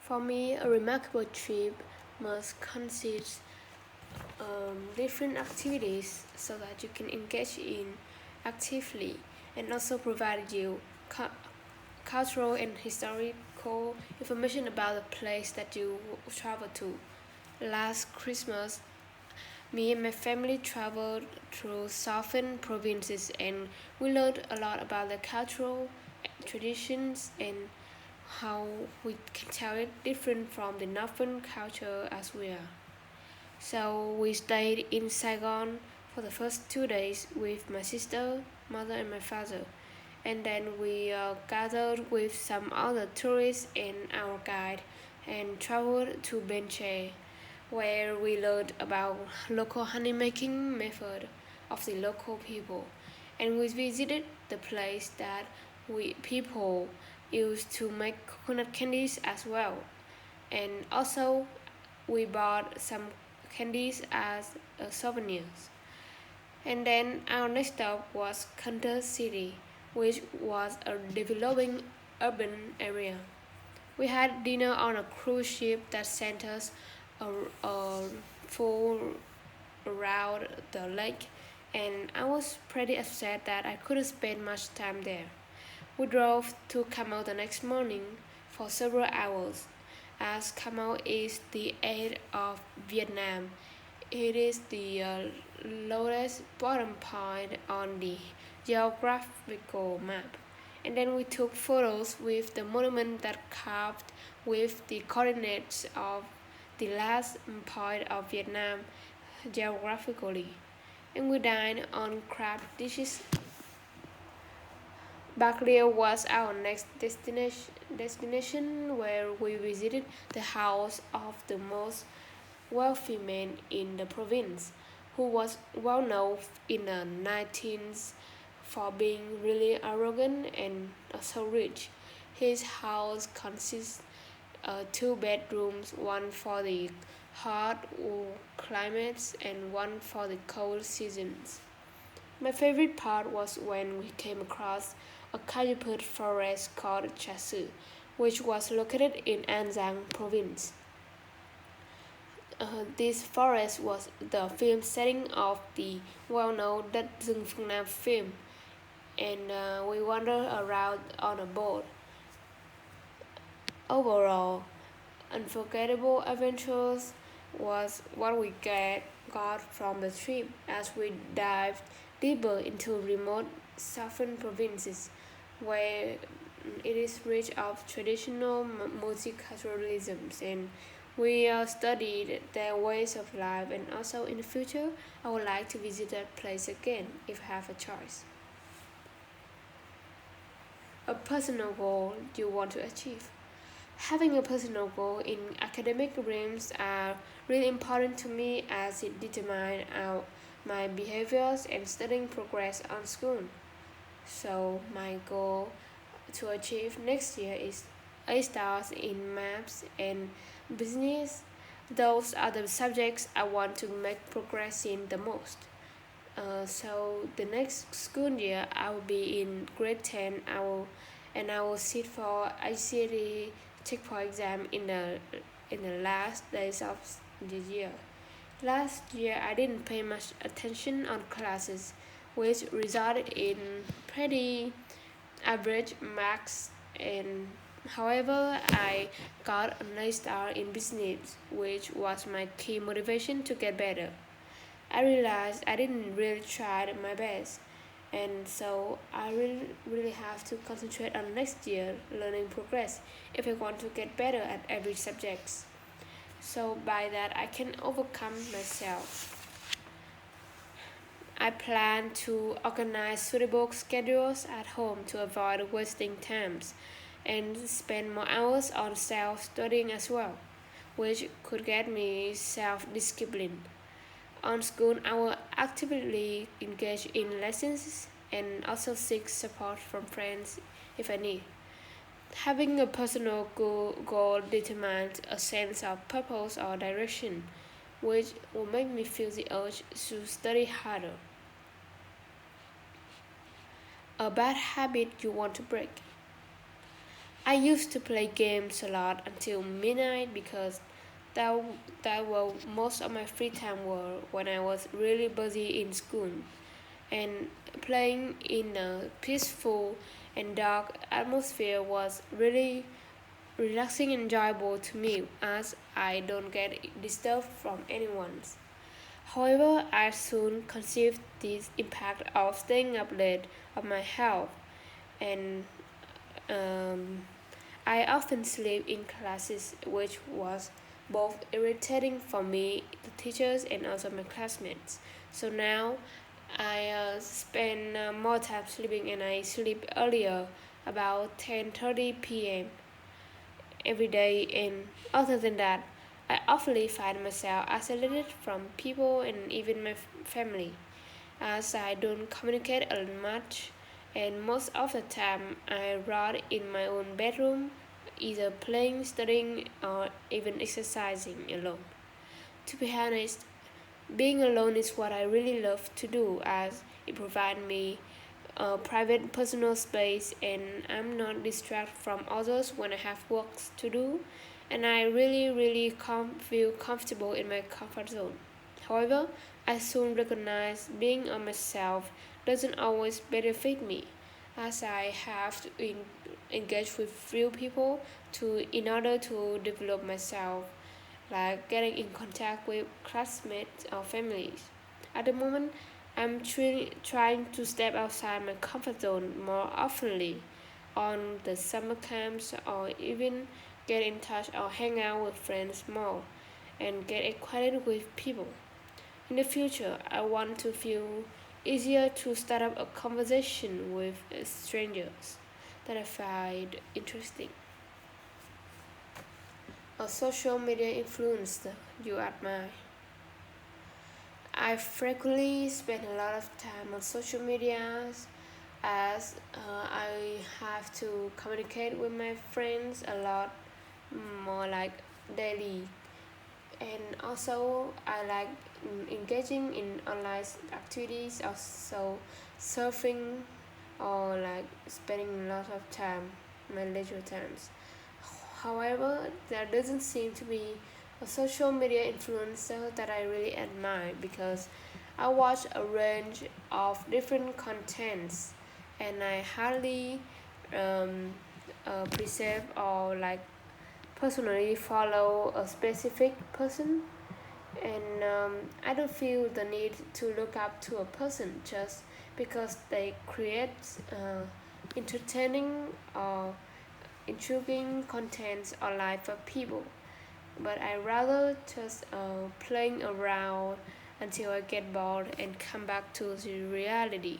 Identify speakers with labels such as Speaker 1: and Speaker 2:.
Speaker 1: For me, a remarkable trip must consist different activities so that you can engage in actively and also provide you cultural and historical information about the place that you travel to. Last Christmas, me and my family traveled through southern provinces and we learned a lot about the cultural traditions and how we can tell it different from the northern culture as we are. So we stayed in Saigon for the first 2 days with my sister, mother, and my father. And then we gathered with some other tourists and our guide and traveled to Benche, where we learned about local honey making method of the local people. And we visited the place that we people used to make coconut candies as well. And also we bought some candies as souvenirs. And then our next stop was Kansas City, which was a developing urban area. We had dinner on a cruise ship that sent us a full around the lake, and I was pretty upset that I couldn't spend much time there. We drove to Camo the next morning for several hours, as Camo is the edge of Vietnam. It is the lowest bottom point on the geographical map. And then we took photos with the monument that carved with the coordinates of the last point of Vietnam geographically. And we dined on crab dishes. Baguio was our next destination where we visited the house of the most wealthy man in the province, who was well known in the 19th for being really arrogant and so rich. His house consists two bedrooms, one for the hot climates and one for the cold seasons. My favorite part was when we came across a cajuput forest called Chasu, which was located in Anzang province. This forest was the film setting of the well-known Đất rừng phương Nam film, and we wandered around on a boat. Overall, unforgettable adventures was what we got from the trip as we dived deeper into remote southern provinces where it is rich of traditional multiculturalism, and we studied their ways of life, and also in the future I would like to visit that place again if I have a choice. A personal goal you want to achieve. Having a personal goal in academic realms are really important to me as it determines my behaviors and studying progress on school. So my goal to achieve next year is A stars in maths and business. Those are the subjects I want to make progress in the most. So the next school year I will be in grade 10. I will sit for ICT checkpoint exam in the last days of the year. Last year I didn't pay much attention on classes, which resulted in pretty average marks, and however I got an A star in business, which was my key motivation to get better. I realized I didn't really try my best, and so I really have to concentrate on next year learning progress if I want to get better at every subject. So by that I can overcome myself. I plan to organize suitable schedules at home to avoid wasting times and spend more hours on self-studying as well, which could get me self-discipline. On school, I will actively engage in lessons and also seek support from friends if I need. Having a personal goal determines a sense of purpose or direction, which will make me feel the urge to study harder. A bad habit you want to break. I used to play games a lot until midnight because that, that was most of my free time were when I was really busy in school. And playing in a peaceful and dark atmosphere was really relaxing and enjoyable to me as I don't get disturbed from anyone. However, I soon conceived this impact of staying up late on my health, and um, I often sleep in classes, which was both irritating for me, the teachers, and also my classmates. So now I spend more time sleeping, and I sleep earlier, about 10:30 p.m. every day. And other than that, I often find myself isolated from people and even my family, as I don't communicate a much, and most of the time I rot in my own bedroom, either playing, studying, or even exercising alone. To be honest, being alone is what I really love to do, as it provides me a private personal space and I'm not distracted from others when I have works to do, and I really feel comfortable in my comfort zone. However, I soon recognize being on myself doesn't always benefit me, as I have to engage with few people to in order to develop myself, like getting in contact with classmates or families. At the moment, I'm trying to step outside my comfort zone more oftenly on the summer camps, or even get in touch or hang out with friends more and get acquainted with people. In the future, I want to feel easier to start up a conversation with strangers that I find interesting. A social media influencer you admire. I frequently spend a lot of time on social media, as I have to communicate with my friends a lot more, like daily. And also I like engaging in online activities, also surfing, or like spending a lot of time, my leisure times. However, there doesn't seem to be a social media influencer that I really admire, because I watch a range of different contents, and I hardly um, preserve or like personally follow a specific person, and I don't feel the need to look up to a person just because they create entertaining or intriguing contents online for people, but I rather just playing around until I get bored and come back to the reality.